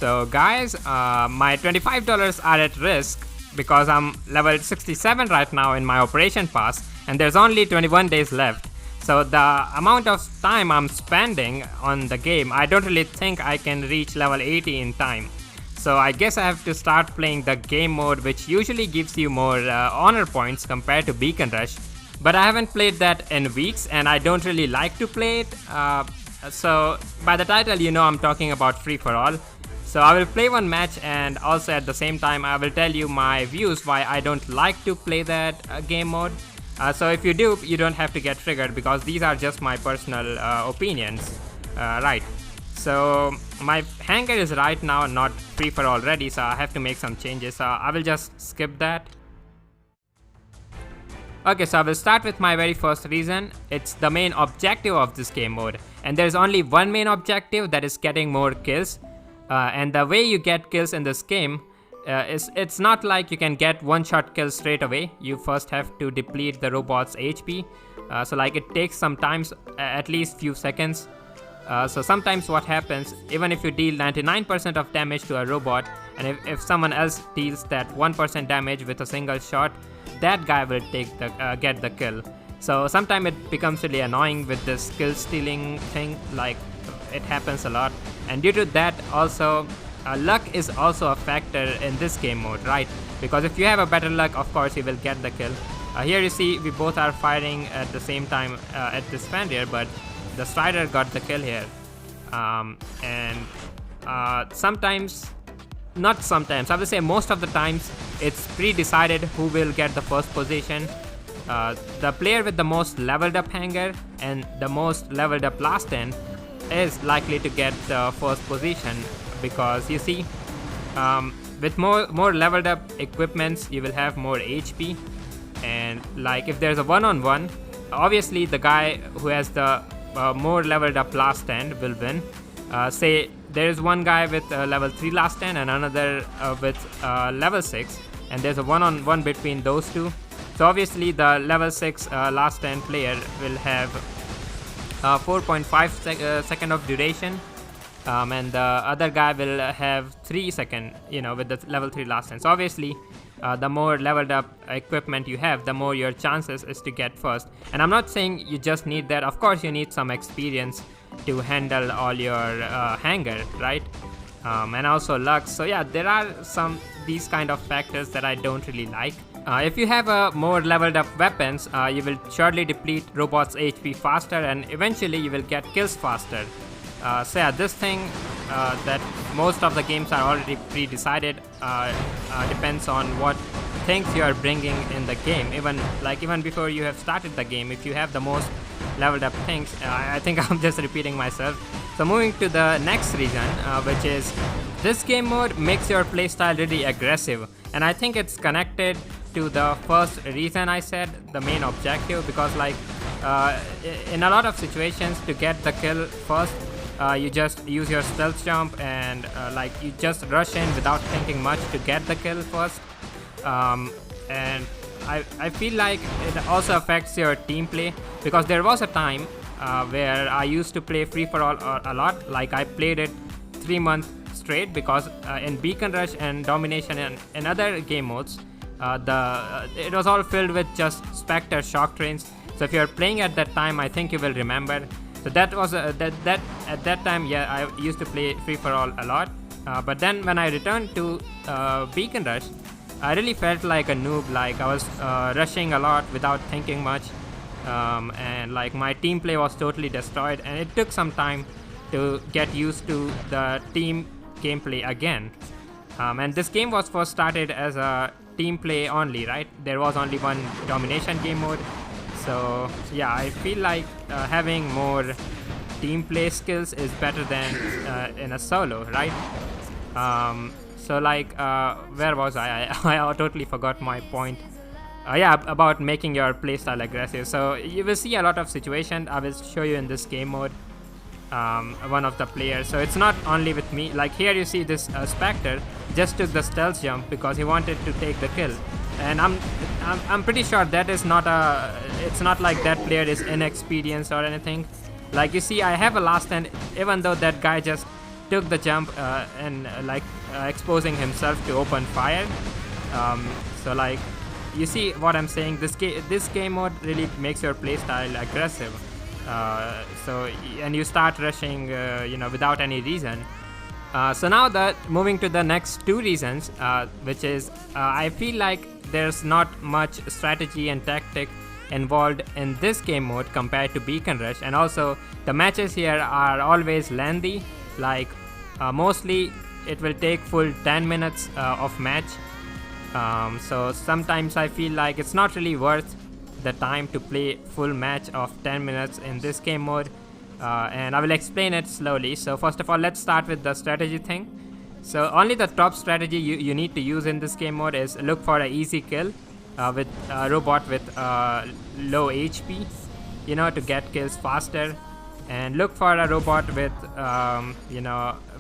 So guys, my $25 are at risk because I'm level 67 right now in my operation pass and there's only 21 days left. So the amount of time I'm spending on the game, I don't really think I can reach level 80 in time. So I guess I have to start playing the game mode, which usually gives you more honor points compared to Beacon Rush. But I haven't played that in weeks and I don't really like to play it. So by the title you know I'm talking about free for all. So I will play one match and also at the same time I will tell you my views why I don't like to play that game mode. So if you do, you don't have to get triggered because these are just my personal opinions. Right. So my hangar is right now not free for all ready, so I have to make some changes. So I will just skip that. Okay, so I will start with my very first reason. It's the main objective of this game mode. And there's only one main objective, that is getting more kills. And the way you get kills in this game it's not like you can get one-shot kills straight away. You first have to deplete the robot's HP. So like it takes sometimes at least few seconds. So sometimes what happens, even if you deal 99% of damage to a robot, and if someone else deals that 1% damage with a single shot, that guy will get the kill. So sometimes it becomes really annoying with this kill stealing thing, like it happens a lot. And due to that also, luck is also a factor in this game mode, right? Because if you have a better luck, of course you will get the kill. Here you see we both are firing at the same time at this fan here, but the Strider got the kill here. Sometimes, not sometimes, I will say most of the times, it's pre-decided who will get the first position. The player with the most leveled up hangar and the most leveled up last end is likely to get the first position, because you see, with more leveled up equipments, you will have more HP. And like if there's a one-on-one, obviously the guy who has the more leveled up last stand will win. Say there is one guy with level 3 last stand and another with level 6, and there's a one-on-one between those two. So obviously the level 6 last stand player will have 4.5 second of duration, and the other guy will have 3 seconds, with the level 3 last stand. So obviously the more leveled up equipment you have, the more your chances is to get first. And I'm not saying you just need that. Of course you need some experience to handle all your hangar, right? And also luck. So yeah, there are these kind of factors that I don't really like. If you have more leveled up weapons, you will surely deplete robots' HP faster, and eventually you will get kills faster. So yeah, this thing that most of the games are already pre-decided, depends on what things you are bringing in the game. Even before you have started the game, if you have the most leveled up things, I think I'm just repeating myself. So moving to the next reason, which is this game mode makes your playstyle really aggressive, and I think it's connected to the first reason I said, the main objective, because in a lot of situations to get the kill first, you just use your stealth jump and you just rush in without thinking much to get the kill first. And I feel like it also affects your team play, because there was a time where I used to play free for all a lot. Like I played it 3 months straight, because in Beacon Rush and Domination and other game modes, it was all filled with just Spectre shock trains. So if you're playing at that time, I think you will remember. So that was at that time, yeah, I used to play free for all a lot. But then when I returned to Beacon Rush, I really felt like a noob. Like I was rushing a lot without thinking much, and like my team play was totally destroyed. And it took some time to get used to the team gameplay again. And this game was first started as a team play only, right? There was only one domination game mode. So yeah, I feel like having more team play skills is better than in a solo, right? So where was I? I totally forgot my point. Yeah, about making your playstyle aggressive. So you will see a lot of situations I will show you in this game mode. One of the players. So it's not only with me. Like here you see this Spectre just took the stealth jump because he wanted to take the kill. And I'm pretty sure that is not it's not like that player is inexperienced or anything. Like you see, I have a last stand, even though that guy just took the jump and exposing himself to open fire. So like, you see what I'm saying? This game mode really makes your playstyle aggressive. And you start rushing, without any reason. So now moving to the next two reasons, which is I feel like there's not much strategy and tactic involved in this game mode compared to Beacon Rush, and also the matches here are always lengthy. Like mostly it will take full 10 minutes of match. So sometimes I feel like it's not really worth the time to play full match of 10 minutes in this game mode, and I will explain it slowly. So first of all, let's start with the strategy thing. So only the top strategy you need to use in this game mode is look for an easy kill with a robot with low HP, to get kills faster, and look for a robot with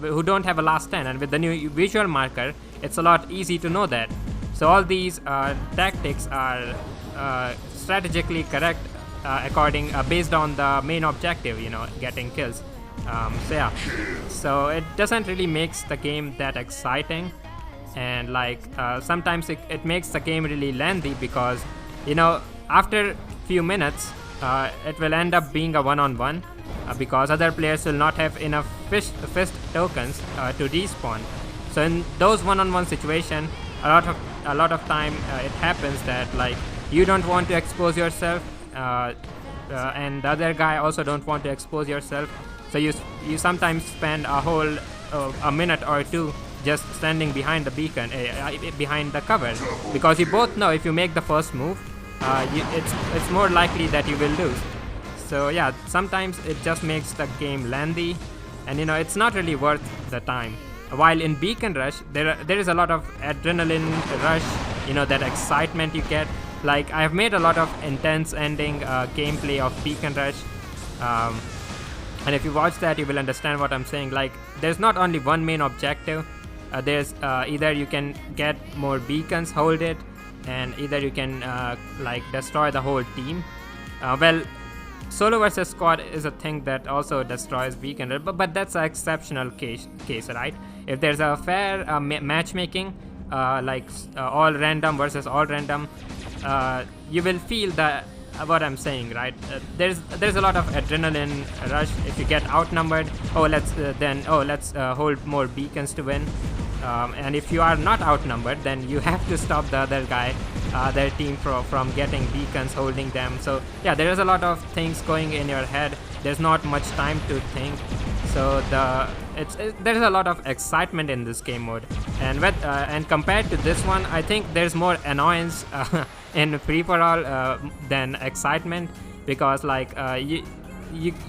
who don't have a last 10, and with the new visual marker it's a lot easy to know that. So all these tactics are strategically correct based on the main objective, getting kills. So it doesn't really makes the game that exciting, and sometimes it makes the game really lengthy because after few minutes it will end up being a one-on-one because other players will not have enough fist tokens to respawn. So in those one-on-one situation, a lot of time it happens that you don't want to expose yourself, and the other guy also don't want to expose yourself. So you sometimes spend a minute or two just standing behind the beacon, behind the cover, because you both know if you make the first move, it's more likely that you will lose. So yeah, sometimes it just makes the game lengthy, and it's not really worth the time. While in Beacon Rush, there is a lot of adrenaline rush, that excitement you get. Like, I have made a lot of intense ending gameplay of Beacon Rush, and if you watch that, you will understand what I'm saying. Like, there's not only one main objective. There's either you can get more beacons, hold it, and either you can destroy the whole team. Well, solo versus squad is a thing that also destroys beacon, but that's an exceptional case, right? If there's a fair matchmaking, all random versus all random, you will feel what I'm saying, right? There's a lot of adrenaline rush. If you get outnumbered, let's hold more beacons to win. And if you are not outnumbered, then you have to stop the other guy, their team from getting beacons, holding them. So yeah, there is a lot of things going in your head. There's not much time to think. So there's a lot of excitement in this game mode, and compared to this one, I think there's more annoyance in free for all than excitement, because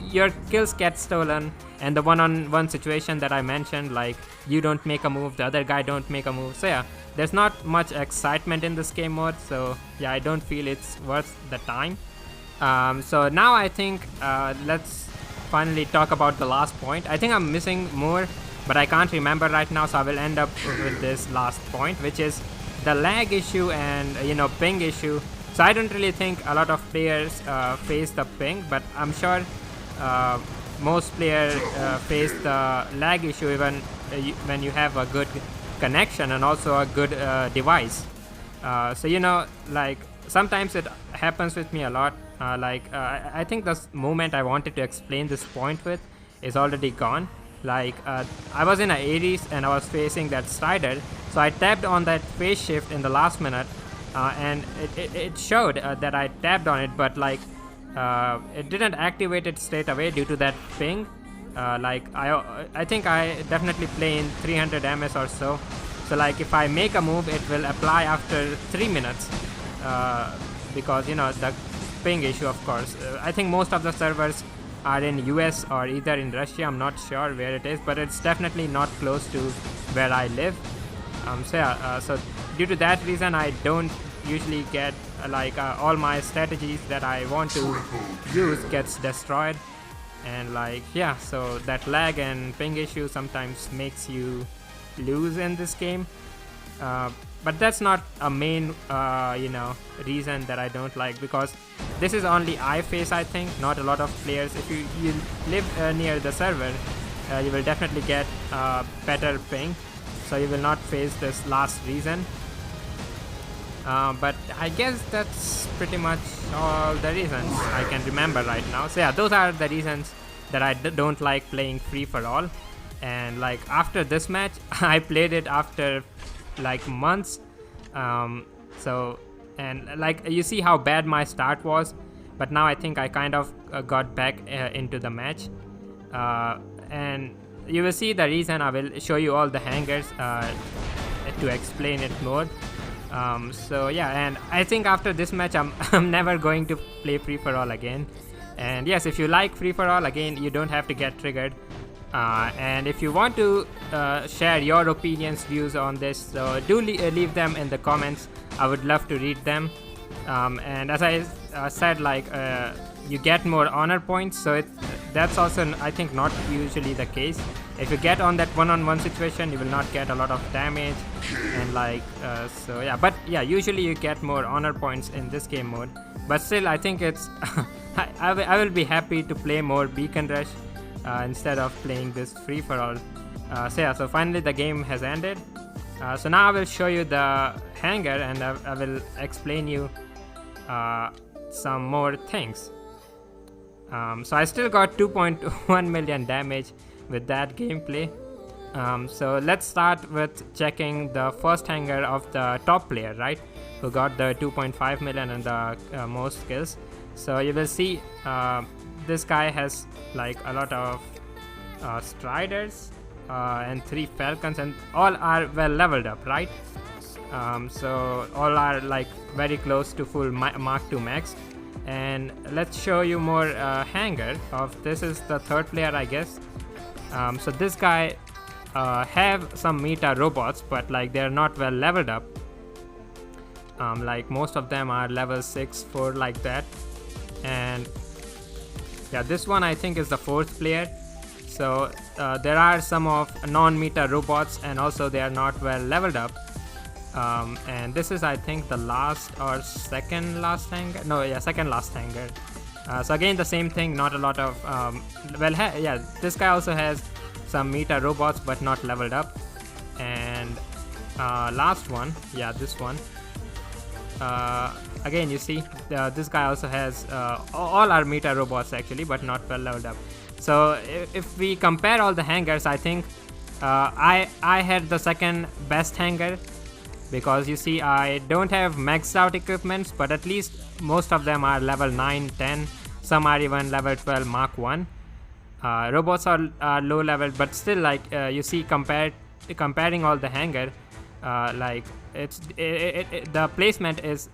your kills get stolen, and the one-on-one situation that I mentioned, you don't make a move, the other guy don't make a move. So yeah, there's not much excitement in this game mode. So yeah, I don't feel it's worth the time. So now I think let's finally talk about the last point. I think I'm missing more, but I can't remember right now, so I will end up with this last point, which is the lag issue and ping issue. So I don't really think a lot of players face the ping, but I'm sure most players face the lag issue even when you have a good connection and also a good device. So sometimes it happens with me a lot. I think the moment I wanted to explain this point with is already gone. I was in a Ares and I was facing that Strider, so I tapped on that phase shift in the last minute, and it showed that I tapped on it, but it didn't activate it straight away due to that ping. I think I definitely play in 300 ms or so. So if I make a move, it will apply after 3 minutes, because the ping issue, of course. I think most of the servers are in US or either in Russia. I'm not sure where it is, but it's definitely not close to where I live. So due to that reason, I don't usually get all my strategies that I want to use gets destroyed, and so that lag and ping issue sometimes makes you lose in this game. But that's not a main reason that I don't like, because this is only I face, I think, not a lot of players. If you live near the server, you will definitely get better ping, so you will not face this last reason. But I guess that's pretty much all the reasons I can remember right now. So yeah, those are the reasons that I don't like playing free for all. And like after this match, I played it after like months. And like you see how bad my start was, but now I think I kind of got back into the match. And you will see the reason. I will show you all the hangers to explain it more. So yeah, and I think after this match I'm never going to play free for all again. And yes, if you like free for all, again, you don't have to get triggered. And if you want to share your opinions, views on this, so do leave them in the comments. I would love to read them. And as I said, like you get more honor points, so that's also I think not usually the case. If you get on that one-on-one situation, you will not get a lot of damage, and like so yeah. But yeah, usually you get more honor points in this game mode. But still, I think it's I will be happy to play more Beacon Rush instead of playing this free for all. So yeah, so finally the game has ended. So now I will show you the hanger, and I will explain you some more things. So I still got 2.1 million damage with that gameplay. So let's start with checking the first hanger of the top player, right, who got the 2.5 million and the most kills. So you will see this guy has like a lot of Striders and 3 Falcons, and all are well leveled up, right? So all are like very close to full Mark II max. And let's show you more hanger of this. Is the third player, I guess. So this guy have some meta robots, but like they're not well leveled up. Like most of them are level 6, 4 like that. And yeah, this one I think is the fourth player. So there are some of non-meta robots, and also they are not well leveled up. And this is I think the last or second last hanger. No, yeah, second last hanger. So again the same thing, not a lot of yeah, this guy also has some meta robots but not leveled up. And last one, yeah, this one, again you see this guy also has all are meta robots actually, but not well leveled up. So if we compare all the hangers, I think I had the second best hanger, because you see I don't have maxed out equipments, but at least most of them are level 9, 10, some are even level 12 Mark 1. Robots are low level, but still like you see comparing all the hanger, like it's the placement is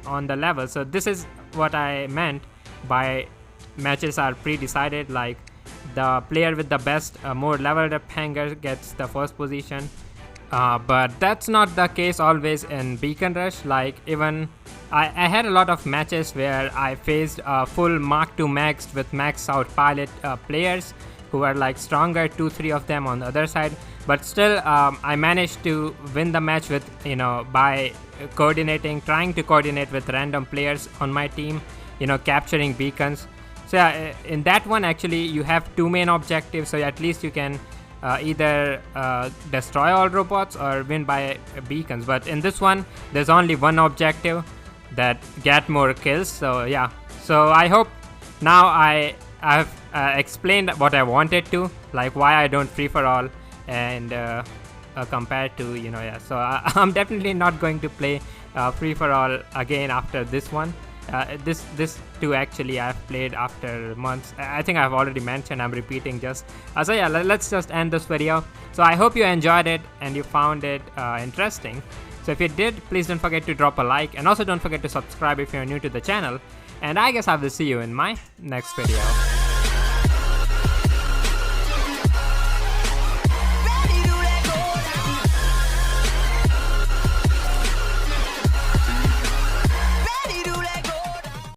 on the level. So this is what I meant by matches are pre-decided, like the player with the best more leveled up hanger gets the first position. But that's not the case always in Beacon Rush. Like even I had a lot of matches where I faced full Mark II maxed with maxed out pilot players who were like stronger, 2-3 of them on the other side, but still I managed to win the match with, you know, by trying to coordinate with random players on my team, you know, capturing beacons. So yeah, in that one actually you have 2 main objectives, so at least you can either destroy all robots or win by beacons. But in this one there's only one objective, that get more kills. So yeah, so I hope now I've explained what I wanted to, like why I don't free for all, and compared to, you know, yeah, so I'm definitely not going to play free for all again after this one. This two actually I've played after months. I think I've already mentioned, I'm repeating just. So yeah, let's just end this video. So I hope you enjoyed it and you found it interesting. So if you did, please don't forget to drop a like, and also don't forget to subscribe if you're new to the channel. And I guess I will see you in my next video.